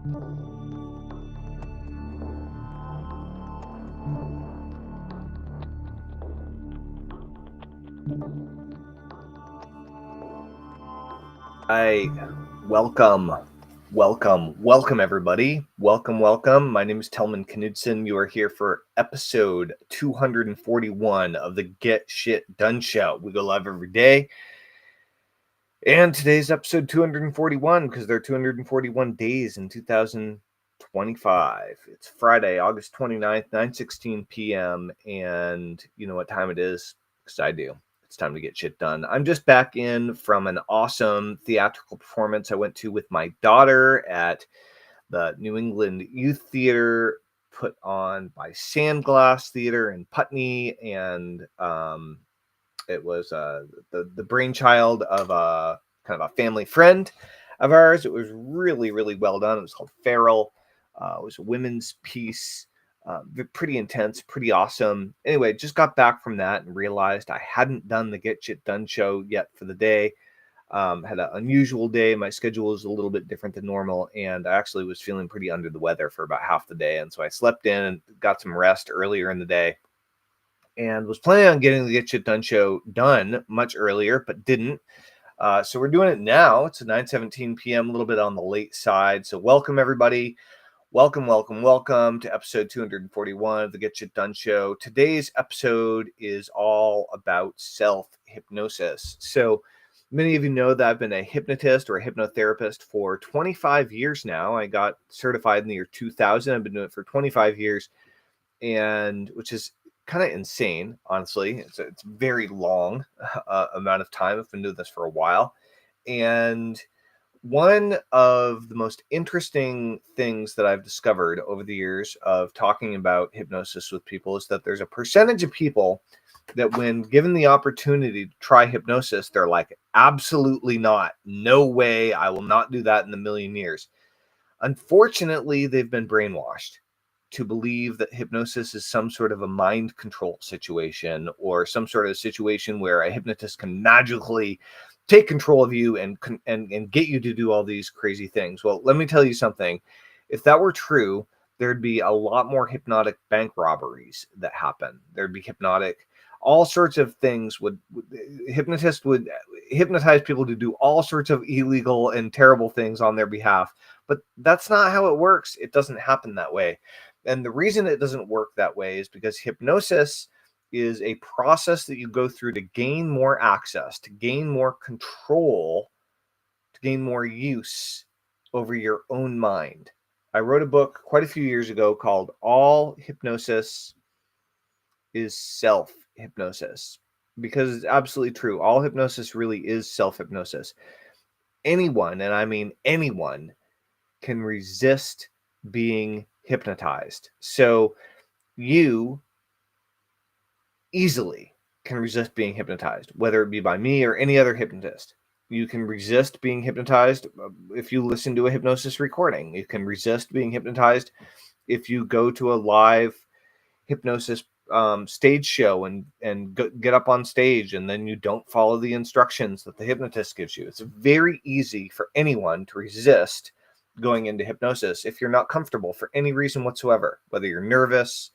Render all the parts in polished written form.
Hi, welcome, everybody. Welcome. My name is Tellman Knudsen. You are here for episode 241 of the Get Shit Done Show. We go live every day. And today's episode 241 because there are 241 days in 2025. It's Friday, August 29th, 9:16 p.m. And you know what time it is? Because I do. It's time to get shit done. I'm just back in from an awesome theatrical performance I went to with my daughter at the New England Youth Theater, put on by Sandglass Theater in Putney, and it was the brainchild of a kind of a family friend of ours. It was really well done. It was called Feral. It was a women's piece. Pretty intense, pretty awesome. Anyway, just got back from that and realized I hadn't done the Get Shit Done show yet for the day. Had an unusual day. My schedule was a little bit different than normal, and I actually was feeling pretty under the weather for about half the day. And so I slept in and got some rest earlier in the day, and was planning on getting the Get Shit Done show done much earlier, but didn't. So we're doing it now. It's 9:17 p.m., a little bit on the late side. So welcome, everybody. Welcome to episode 241 of the Get Shit Done show. Today's episode is all about self-hypnosis. So many of you know that I've been a hypnotist or a hypnotherapist for 25 years now. I got certified in the year 2000. I've been doing it for 25 years, and which is kind of insane, honestly. It's very long amount of time. I've been doing this for a while. And one of the most interesting things that I've discovered over the years of talking about hypnosis with people is that there's a percentage of people that when given the opportunity to try hypnosis, they're like, absolutely not. No way. I will not do that in a million years. Unfortunately, they've been brainwashed to believe that hypnosis is some sort of a mind control situation or some sort of situation where a hypnotist can magically take control of you and get you to do all these crazy things. Well, let me tell you something. If that were true, there'd be a lot more hypnotic bank robberies that happen. There'd be hypnotic, all sorts of things hypnotists would hypnotize people to do all sorts of illegal and terrible things on their behalf. But that's not how it works. It doesn't happen that way. And the reason it doesn't work that way is because hypnosis is a process that you go through to gain more access, to gain more control, to gain more use over your own mind. I wrote a book quite a few years ago called All Hypnosis is Self-Hypnosis, because it's absolutely true. All hypnosis really is self-hypnosis. Anyone, and I mean anyone, can resist being hypnotized. So you easily can resist being hypnotized, whether it be by me or any other hypnotist. You can resist being hypnotized if you listen to a hypnosis recording. You can resist being hypnotized if you go to a live hypnosis stage show and get up on stage and then you don't follow the instructions that the hypnotist gives you. It's very easy for anyone to resist going into hypnosis if you're not comfortable for any reason whatsoever, whether you're nervous,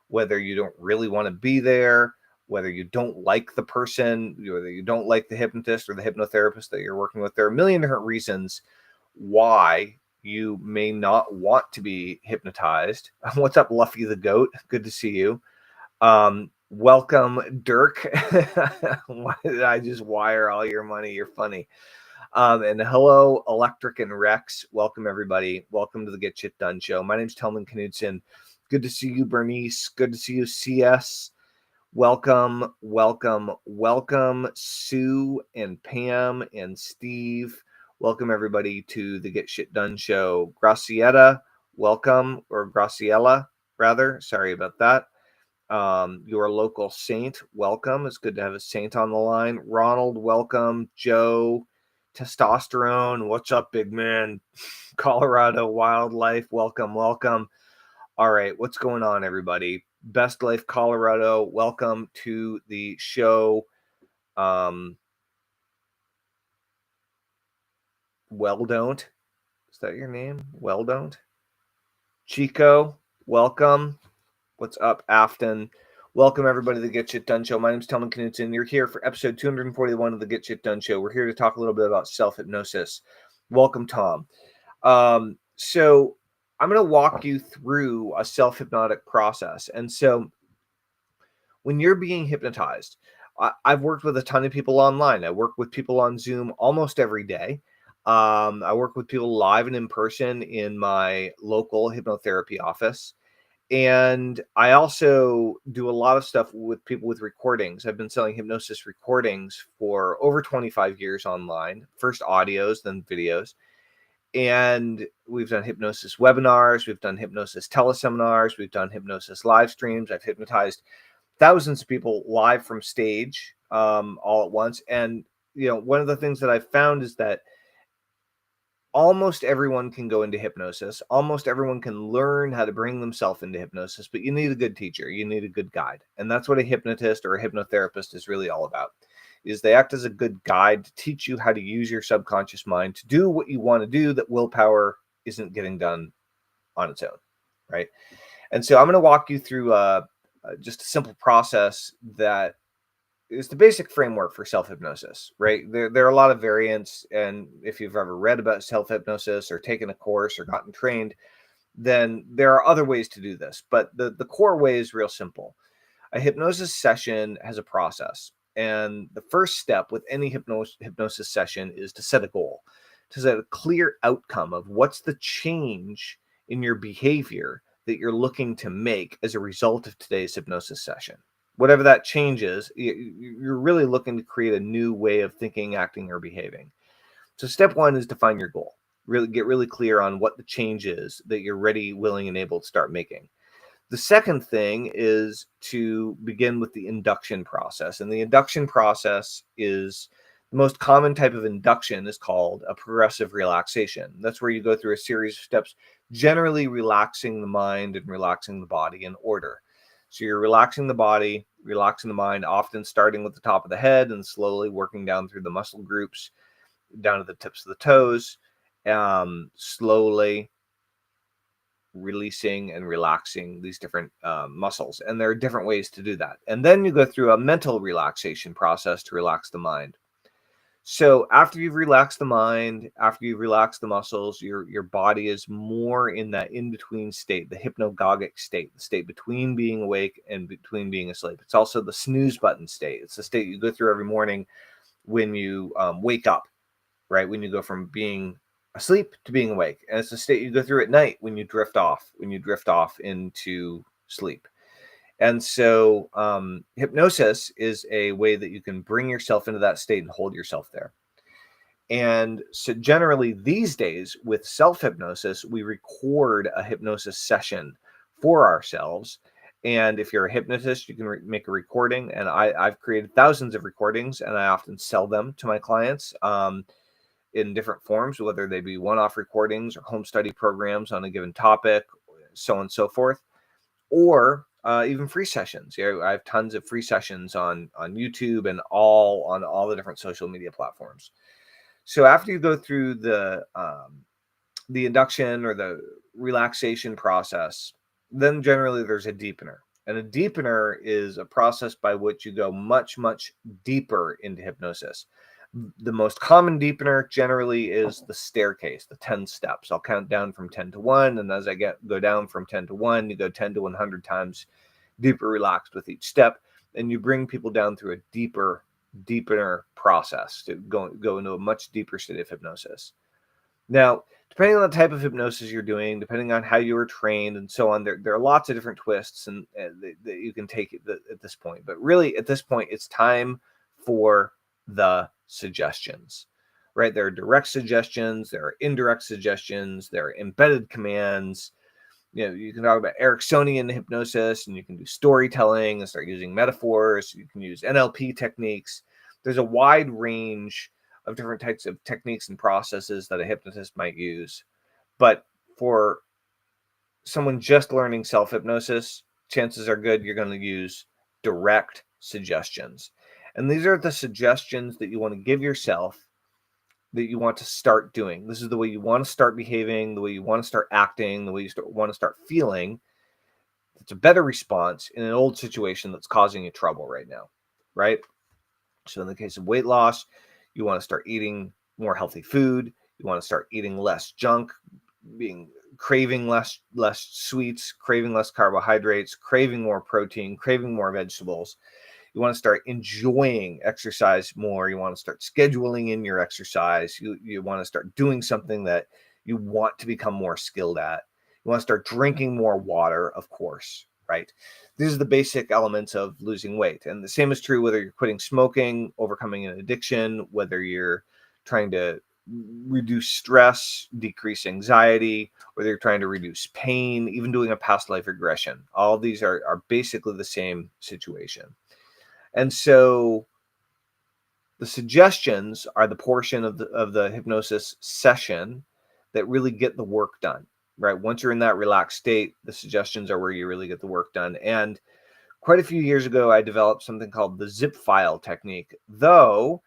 whether you don't really want to be there, whether you don't like the person, whether you don't like the hypnotist or the hypnotherapist that you're working with. There are a million different reasons why you may not want to be hypnotized. What's up, Luffy the Goat? Good to see you. Welcome, Dirk. Why did I just wire all your money? You're funny. And hello, Electric and Rex. Welcome, everybody. Welcome to the Get Shit Done show. My name's Tellman Knudsen. Good to see you, Bernice. Good to see you, CS. Welcome, Sue and Pam and Steve. Welcome, everybody, to the Get Shit Done show. Graciela, welcome, or Graciela, rather. Sorry about that. Your local saint, welcome. It's good to have a saint on the line. Ronald, welcome. Joe, Testosterone, what's up, big man? Colorado Wildlife, welcome. All right, what's going on, everybody? Best Life Colorado, welcome to the show. Well, don't. Is that your name? Well, don't. Chico, welcome. What's up, Afton? Welcome, everybody, to the Get Shit Done Show. My name is Tellman Knudsen. You're here for episode 241 of the Get Shit Done Show. We're here to talk a little bit about self-hypnosis. Welcome, Tom. So I'm going to walk you through a self-hypnotic process. And so when you're being hypnotized, I've worked with a ton of people online. I work with people on Zoom almost every day. I work with people live and in person in my local hypnotherapy office. And I also do a lot of stuff with people with recordings. I've been selling hypnosis recordings for over 25 years online, first audios, then videos. And we've done hypnosis webinars, we've done hypnosis teleseminars, we've done hypnosis live streams. I've hypnotized thousands of people live from stage all at once. And, one of the things that I've found is that almost everyone can go into hypnosis. Almost everyone can learn how to bring themselves into hypnosis, but you need a good teacher. You need a good guide. And that's what a hypnotist or a hypnotherapist is really all about, is they act as a good guide to teach you how to use your subconscious mind to do what you want to do that willpower isn't getting done on its own, right? And so I'm going to walk you through just a simple process that is the basic framework for self-hypnosis, right? There are a lot of variants, and if you've ever read about self-hypnosis or taken a course or gotten trained, then there are other ways to do this. But the core way is real simple. A hypnosis session has a process, and the first step with any hypnosis session is to set a goal, to set a clear outcome of what's the change in your behavior that you're looking to make as a result of today's hypnosis session. Whatever that change is, you're really looking to create a new way of thinking, acting, or behaving. So step one is define your goal. Really get really clear on what the change is that you're ready, willing, and able to start making. The second thing is to begin with the induction process. And the induction process is the most common type of induction is called a progressive relaxation. That's where you go through a series of steps, generally relaxing the mind and relaxing the body in order. So you're relaxing the body, relaxing the mind, often starting with the top of the head and slowly working down through the muscle groups, down to the tips of the toes, slowly releasing and relaxing these different muscles. And there are different ways to do that. And then you go through a mental relaxation process to relax the mind. So after you've relaxed the mind, after you've relaxed the muscles, your body is more in that in-between state, the hypnagogic state, the state between being awake and between being asleep. It's also the snooze button state. It's the state you go through every morning when you wake up, right? When you go from being asleep to being awake. And it's the state you go through at night when you drift off into sleep. And so hypnosis is a way that you can bring yourself into that state and hold yourself there. And so generally these days with self-hypnosis, we record a hypnosis session for ourselves. And if you're a hypnotist, you can make a recording. And I've created thousands of recordings, and I often sell them to my clients in different forms, whether they be one-off recordings or home study programs on a given topic, so on and so forth, or even free sessions. I have tons of free sessions on YouTube and on all the different social media platforms. So after you go through the induction or the relaxation process, then generally there's a deepener. And a deepener is a process by which you go much, much deeper into hypnosis. The most common deepener generally is the staircase, the 10 steps. I'll count down from 10 to 1. And as I go down from 10 to 1, you go 10 to 100 times deeper relaxed with each step. And you bring people down through a deepener process to go into a much deeper state of hypnosis. Now, depending on the type of hypnosis you're doing, depending on how you were trained and so on, there are lots of different twists and that you can take at this point. But really, at this point, it's time for the suggestions, right? There are direct suggestions, there are indirect suggestions, there are embedded commands. You can talk about Ericksonian hypnosis, and you can do storytelling and start using metaphors. You can use NLP techniques. There's a wide range of different types of techniques and processes that a hypnotist might use. But for someone just learning self-hypnosis, chances are good you're going to use direct suggestions. And these are the suggestions that you want to give yourself that you want to start doing. This is the way you want to start behaving, the way you want to start acting, the way you want to start feeling. It's a better response in an old situation that's causing you trouble right now, right? So in the case of weight loss, you want to start eating more healthy food. You want to start eating less junk, craving less sweets, craving less carbohydrates, craving more protein, craving more vegetables. You want to start enjoying exercise more. You want to start scheduling in your exercise. You want to start doing something that you want to become more skilled at. You want to start drinking more water, of course, right? These are the basic elements of losing weight. And the same is true whether you're quitting smoking, overcoming an addiction, whether you're trying to reduce stress, decrease anxiety, whether you're trying to reduce pain, even doing a past life regression. All these are basically the same situation. And so the suggestions are the portion of the hypnosis session that really get the work done, right? Once you're in that relaxed state, the suggestions are where you really get the work done. And quite a few years ago, I developed something called the zip file technique, though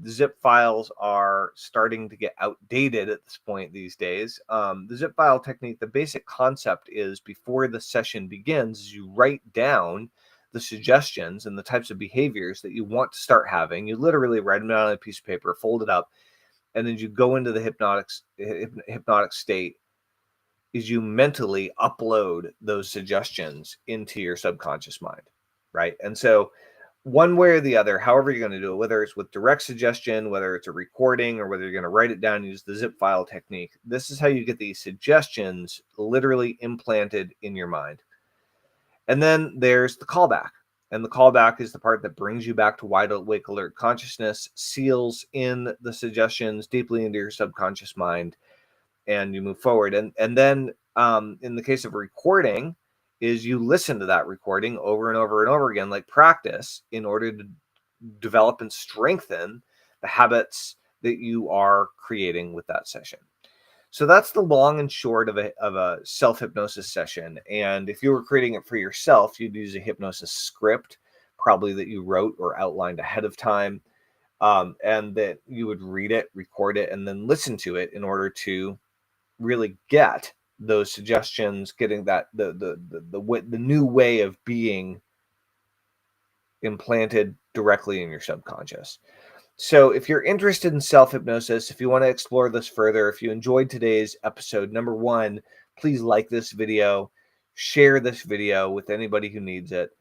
the zip files are starting to get outdated at this point these days. The zip file technique, the basic concept is before the session begins, you write down the suggestions and the types of behaviors that you want to start having. You literally write them down on a piece of paper, fold it up, and then you go into the hypnotic state is you mentally upload those suggestions into your subconscious mind, right? And so one way or the other, however you're going to do it, whether it's with direct suggestion, whether it's a recording, or whether you're going to write it down and use the zip file technique, this is how you get these suggestions literally implanted in your mind. And then there's the callback. And the callback is the part that brings you back to wide awake alert consciousness, seals in the suggestions deeply into your subconscious mind, and you move forward. And then in the case of recording, is you listen to that recording over and over and over again, like practice, in order to develop and strengthen the habits that you are creating with that session. So that's the long and short of a self-hypnosis session. And if you were creating it for yourself, you'd use a hypnosis script, probably that you wrote or outlined ahead of time, and that you would read it, record it, and then listen to it in order to really get those suggestions, getting that the new way of being implanted directly in your subconscious. So if you're interested in self-hypnosis, if you want to explore this further, if you enjoyed today's episode, number one, please like this video, share this video with anybody who needs it.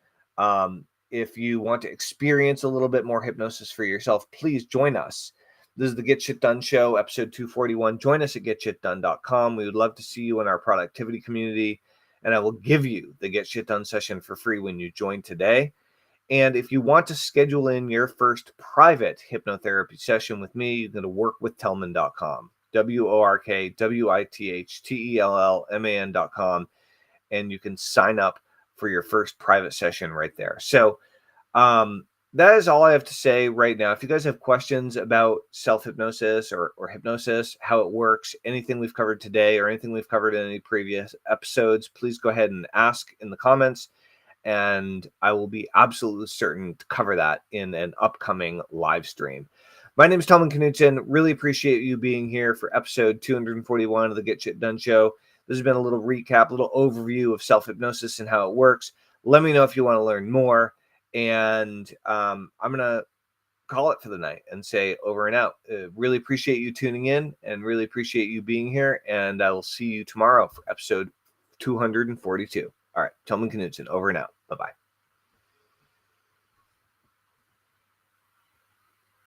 If you want to experience a little bit more hypnosis for yourself, please join us. This is the Get Shit Done Show, episode 241. Join us at getshitdone.com. We would love to see you in our productivity community, and I will give you the Get Shit Done session for free when you join today. And if you want to schedule in your first private hypnotherapy session with me, you can go to workwithtellman.com, workwithtellman.com, and you can sign up for your first private session right there. So that is all I have to say right now. If you guys have questions about self-hypnosis or hypnosis, how it works, anything we've covered today or anything we've covered in any previous episodes, please go ahead and ask in the comments, and I will be absolutely certain to cover that in an upcoming live stream. My name is Tellman Knudsen. Really appreciate you being here for episode 241 of the Get Shit Done Show. This has been a little recap, a little overview of self-hypnosis and how it works. Let me know if you want to learn more. And I'm going to call it for the night and say over and out. Really appreciate you tuning in and really appreciate you being here. And I will see you tomorrow for episode 242. All right. Tellman Knudsen, over and out. Bye-bye.